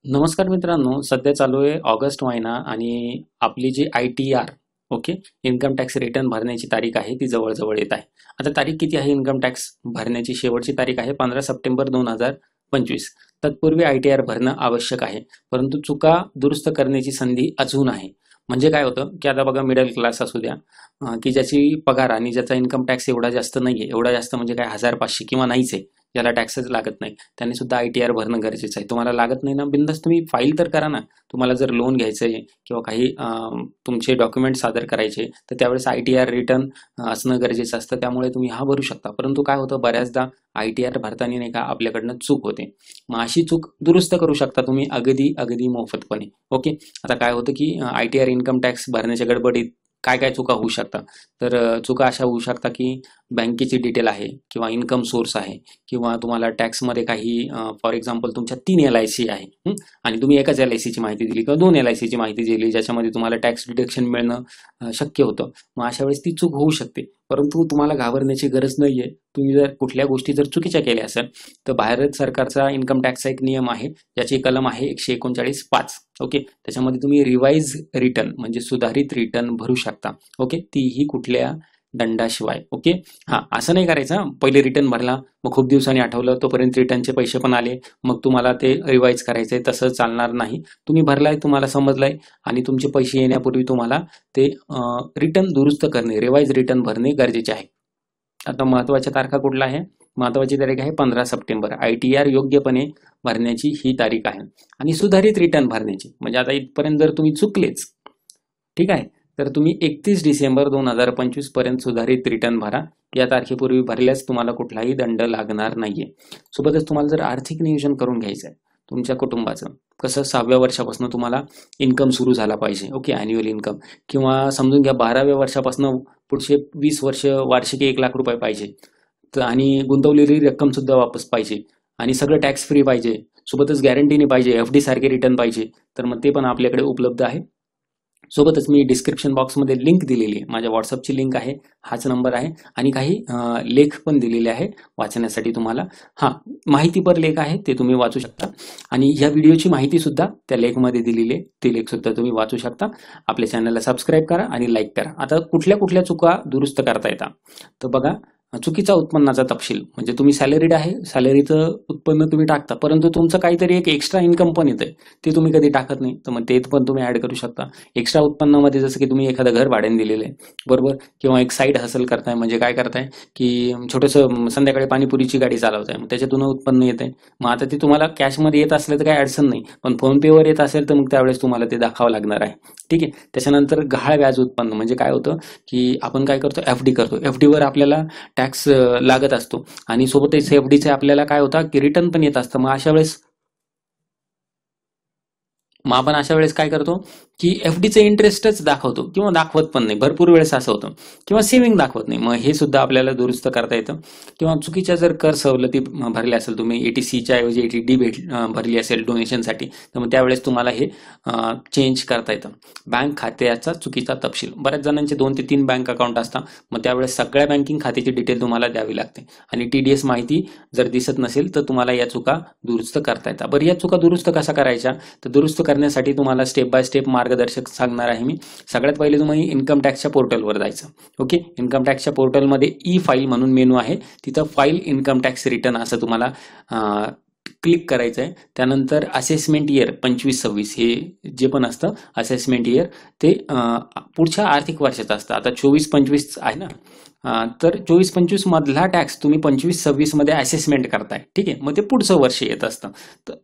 नमस्कार मित्रांनो, सध्या चालू आहे ऑगस्ट महिना आणि आपली जी ITR okay income tax return भरण्याची तारीख आहे ती जवळ येत आहे. आता तारीख किती आहे? इन्कम टॅक्स भरण्याची शेवटची तारीख आहे 15 सप्टेंबर 2025. तत्पूर्वी ITR भरणं आवश्यक आहे, परंतु चुका दुरुस्त करण्याची संधी अजून आहे. म्हणजे काय होतं की आता बघा, मिडल क्लास असू द्या की ज्याची पगार आणि ज्याचा इन्कम टॅक्स एवढा जास्त नाहीये, एवढा जास्त म्हणजे काय 1500 किंवा नाहीच आहे, ज्याला टॅक्सच लागत नाही, त्यांनी सुद्धा ITR भरणं गरजेचं आहे. तुम्हाला लागत नाही ना, बिनधास्त तुम्ही फाईल तर करा ना. तुम्हाला जर लोन घ्यायचंय किंवा काही तुमचे डॉक्युमेंट सादर करायचे तर त्यावेळेस ITR रिटर्न असणं गरजेचं असतं. त्यामुळे तुम्ही हा भरू शकता. परंतु काय होतं, बऱ्याचदा ITR भरताना नाही का आपल्याकडनं चूक होते. मग अशी चूक दुरुस्त करू शकता तुम्ही अगदी अगदी मोफतपणे. ओके, आता काय होतं की ITR इन्कम टॅक्स भरण्याच्या गडबडीत काय काय चुका होऊ शकतात. तर चुका अशा होऊ शकतात की बँकेची डिटेल आहे किंवा इन्कम सोर्स आहे किंवा तुम्हाला टॅक्समध्ये काही फॉर एक्झाम्पल तुमच्या 3 LIC आहे आणि तुम्ही एकाच LIC ची माहिती दिली किंवा 2 LIC ची माहिती दिली, ज्याच्यामध्ये तुम्हाला टॅक्स डिडक्शन मिळणं शक्य होतं. मग अशा वेळेस ती चूक होऊ शकते, परंतु तुम्हाला घाबरण्याची गरज नाहीये. तुम्ही जर कुठल्या गोष्टी जर चुकीच्या केल्या असेल तर भारत सरकारचा इन्कम टॅक्सचा एक नियम आहे, ज्याची कलम आहे 139(5). ओके, त्याच्यामध्ये तुम्ही रिवाइज रिटर्न म्हणजे सुधारित रिटर्न भरू शकता. ओके, तीही कुठल्या दंडाशिवाय. ओके, असं नाही करायचं पहिले रिटर्न भरला मग खूप दिवसांनी आठवलं तोपर्यंत रिटर्नचे पैसे पण आले मग तुम्हाला ते रिवाइज करायचंय, तसं चालणार नाही. तुम्ही भरलाय, तुम्हाला समजलंय आणि तुमचे पैसे येण्यापूर्वी तुम्हाला ते रिटर्न दुरुस्त करणे, रिवाइज रिटर्न भरणे गरजेचे आहे. आता महत्वाच्या तारखा कुठल्या आहे? महत्वाची तारीख आहे 15 सप्टेंबर. ITR योग्यपणे भरण्याची ही तारीख आहे आणि सुधारित रिटर्न भरण्याची. म्हणजे आता इथपर्यंत जर तुम्ही चुकलेच, ठीक आहे, तर तुम्ही 31 डिसेंबर 2025 पर्यंत सुधारित रिटर्न भरा. या तारखेपूर्वी भरल्यास तुम्हाला कुठलाही दंड लागणार नाहीये. सोबतच तुम्हाला जर आर्थिक नियोजन करून घ्यायचं आहे तुमच्या कुटुंबाचं, कसं 6व्या वर्षापासून तुम्हाला इन्कम सुरू झाला पाहिजे. ओके, अॅन्युअल इन्कम, किंवा समजून घ्या 12व्या वर्षापासून पुढचे 20 वर्ष वार्षिक 1 लाख रुपये पाहिजे आणि गुंतवलेली रक्कम सुद्धा वापस पाहिजे आणि सगळं टॅक्स फ्री पाहिजे, सोबतच गॅरंटीने पाहिजे, FD सारखे रिटर्न पाहिजे, तर मग ते पण आपल्याकडे उपलब्ध आहे. सोबतच मी डिस्क्रिप्शन बॉक्समध्ये लिंक दिलेली आहे, माझ्या व्हॉट्सअपची लिंक आहे, हाच नंबर आहे आणि काही लेख पण दिलेले आहे वाचण्यासाठी तुम्हाला. माहितीपर लेख आहे, ते तुम्ही वाचू शकता आणि या व्हिडिओची माहिती सुद्धा त्या लेखमध्ये दिलेली आहे, ते लेख सुद्धा तुम्ही वाचू शकता. आपल्या चॅनलला सबस्क्राईब करा आणि लाईक करा. आता कुठल्या चुका दुरुस्त करता येतात तर बघा, चुकीचा उत्पन्नाचा तपशील म्हणजे तुम्ही सॅलरीड आहे, सॅलरीचं उत्पन्न तुम्ही टाकता, परंतु तुमचं काहीतरी एक एक्स्ट्रा इन्कम पण येतंय, ते तुम्ही कधी टाकत नाही, तर मग ते पण तुम्ही ऍड करू शकता. एक्स्ट्रा उत्पन्नामध्ये जसं की तुम्ही एखादं घर भाड्याने दिलेलं आहे, बरोबर, किंवा एक साईड हसल करताय, म्हणजे काय करताय की छोटंसं संध्याकाळी पाणीपुरीची गाडी चालवताय, मग त्याच्यातून उत्पन्न येत आहे. मग आता ते तुम्हाला कॅशमध्ये येत असलं तर काही अडचण नाही, पण फोन पेवर येत असेल तर मग त्यावेळेस तुम्हाला ते दाखवावं लागणार आहे. ठीक आहे, त्याच्यानंतर गहाळ व्याज उत्पन्न म्हणजे काय होतं की आपण काय करतो, FD करतो, FD वर आपल्याला टॅक्स लागत असतो आणि सोबतच FDचे आपल्याला काय होतं की रिटर्न पण येत असतं. मग आपण अशा वेळेस काय करतो की FDचे इंटरेस्टच दाखवतो किंवा दाखवत पण नाही, भरपूर वेळेस असं होतं, किंवा सेव्हिंग दाखवत नाही. मग हे सुद्धा आपल्याला दुरुस्त करता येतं. किंवा चुकीच्या जर कर सवलती भरल्या असेल, तुम्ही ATCच्या ऐवजी ATD भरली असेल डोनेशनसाठी, तर मग त्यावेळेस तुम्हाला हे चेंज करता येतं. बँक खात्याचा चुकीचा तपशील, बऱ्याच जणांचे 2 ते 3 बँक अकाउंट असतात, मग त्यावेळेस सगळ्या बँकिंग खात्याची डिटेल तुम्हाला द्यावी लागते आणि TDS माहिती जर दिसत नसेल तर तुम्हाला या चुका दुरुस्त करता येतात. बरं, या चुका दुरुस्त कसा करायच्या तर दुरुस्त करण्यासाठी तुम्हाला स्टेप बाय स्टेप मार्गदर्शक सांगणार आहे मी. सगळ्यात पहिले तुम्ही इन्कम टॅक्सच्या पोर्टलवर जायचं. ओके, इन्कम टॅक्सच्या पोर्टलमध्ये ई फाईल म्हणून मेनू आहे, तिथं फाईल इन्कम टॅक्स रिटर्न असं तुम्हाला क्लिक करायचं आहे. त्यानंतर असेसमेंट इयर 25-26 हे जे पण असतं असेसमेंट इयर, ते पुढच्या आर्थिक वर्षाचं असतं. आता 24-25 आहे ना, तर 24-25 मधला टॅक्स तुम्ही 25-26 मध्ये असेसमेंट करताय. ठीक आहे, मग ते पुढचं वर्ष येत असतं, तर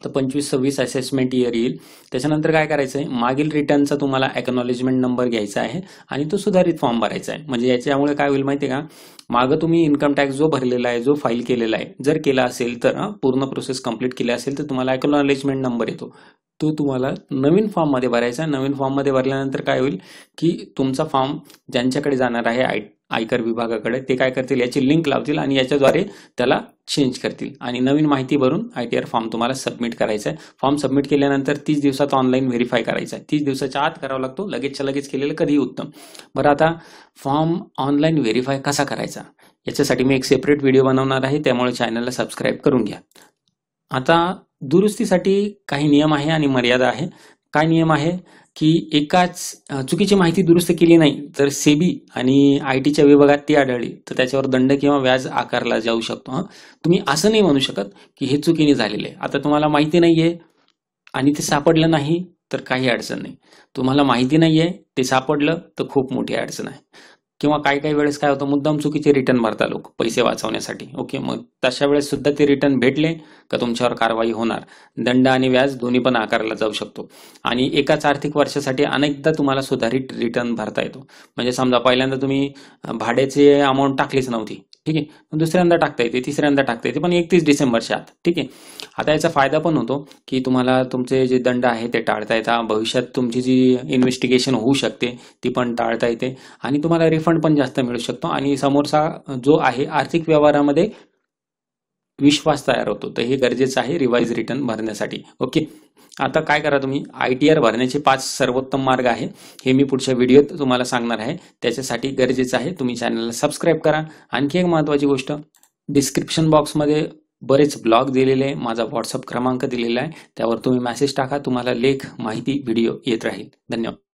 25-26 असेसमेंट इयर येईल. त्याच्यानंतर काय करायचं आहे, मागील रिटर्नचा तुम्हाला एक्नॉलेजमेंट नंबर घ्यायचा आहे आणि तो सुधारित फॉर्म भरायचा आहे. म्हणजे याच्यामुळे काय होईल माहिती आहे का, मागं तुम्ही इन्कम टॅक्स जो भरलेला आहे, जो फाईल केलेला आहे, जर केला असेल तर पूर्ण प्रोसेस कंप्लीट केली असेल तर तुम्हाला एक्नॉलेजमेंट नंबर येतो, तो तुम्हाला नवीन फॉर्म मध्ये भरायचा. नवीन फॉर्म मध्ये भरल्यानंतर काय होईल की तुमचा फॉर्म ज्यांच्याकडे जाणार आहे आयकर विभागाकडे, ते काय करतील, याची लिंक लावतील आणि याच्याद्वारे त्याला चेंज करतील आणि नवीन माहिती भरून ITR फॉर्म तुम्हाला सबमिट करायचा आहे. फॉर्म सबमिट केल्यानंतर 30 दिवसात ऑनलाईन व्हेरीफाय करायचा आहे. 30 दिवसाच्या आत करावा लागतो, लगेचच्या लगेच केलेलं कधीही उत्तम. बरं, आता फॉर्म ऑनलाईन व्हेरीफाय कसा करायचा याच्यासाठी मी एक सेपरेट व्हिडिओ बनवणार आहे, त्यामुळे चॅनलला सबस्क्राईब करून घ्या. आता दुरुस्तीसाठी काही नियम आहे आणि मर्यादा आहे. काय नियम आहे की एकाच चुकीची माहिती दुरुस्त केली नाही तर सेबी आणि आयटीच्या विभागात ती आढळली तर त्याच्यावर दंड किंवा व्याज आकारला जाऊ शकतो. हं. तुम्ही असं नाही म्हणू शकत की हे चुकीने झालेलं आहे. आता तुम्हाला माहिती नाहीये आणि ते सापडलं नाही तर काही अडचण नाही. तुम्हाला माहिती नाहीये ते सापडलं तर खूप मोठी अडचण आहे. किंवा काही काही वेळेस काय होतं, मुद्दाम चुकीचे रिटर्न भरता लोक पैसे वाचवण्यासाठी. ओके, मग तशा वेळेस सुद्धा ते रिटर्न भेटले का तुमच्यावर कारवाई होणार. दंड आणि व्याज दोन्ही पण आकारला जाऊ शकतो. आणि एकाच आर्थिक वर्षासाठी अनेकदा तुम्हाला सुधारित रिटर्न भरता येतो. म्हणजे समजा पहिल्यांदा तुम्ही भाड्याची अमाऊंट टाकलीच नव्हती, ठीक आहे, दुसऱ्यांदा टाकता येते, तिसऱ्यांदा टाकता येते, पण 31 डिसेंबरच्या आत. ठीक आहे. आता याचा फायदा पण होतो की तुम्हाला तुमचे जे दंड आहे ते टाळता येतात. भविष्यात तुमची जी इन्व्हेस्टिगेशन होऊ शकते ती पण टाळता येते आणि तुम्हाला रिफंड पण जास्त मिळू शकतो आणि समोरचा जो आहे आर्थिक व्यवहारामध्ये विश्वास तयार होतो. तर हे गरजेचं आहे रिवाइज रिटर्न भरण्यासाठी. ओके, आता काय करा, तुम्ही ITR भरण्याचे 5 सर्वोत्तम मार्ग आहे हे मी पुढच्या व्हिडिओत तुम्हाला सांगणार आहे. त्याच्यासाठी गरजेचं आहे तुम्ही चॅनलला सबस्क्राईब करा. आणखी एक महत्त्वाची गोष्ट, डिस्क्रिप्शन बॉक्समध्ये बरेच ब्लॉग दिलेले आहे, माझा व्हॉट्सअप क्रमांक दिलेला आहे, त्यावर तुम्ही मेसेज टाका, तुम्हाला लेख, माहिती, व्हिडिओ येत राहील. धन्यवाद.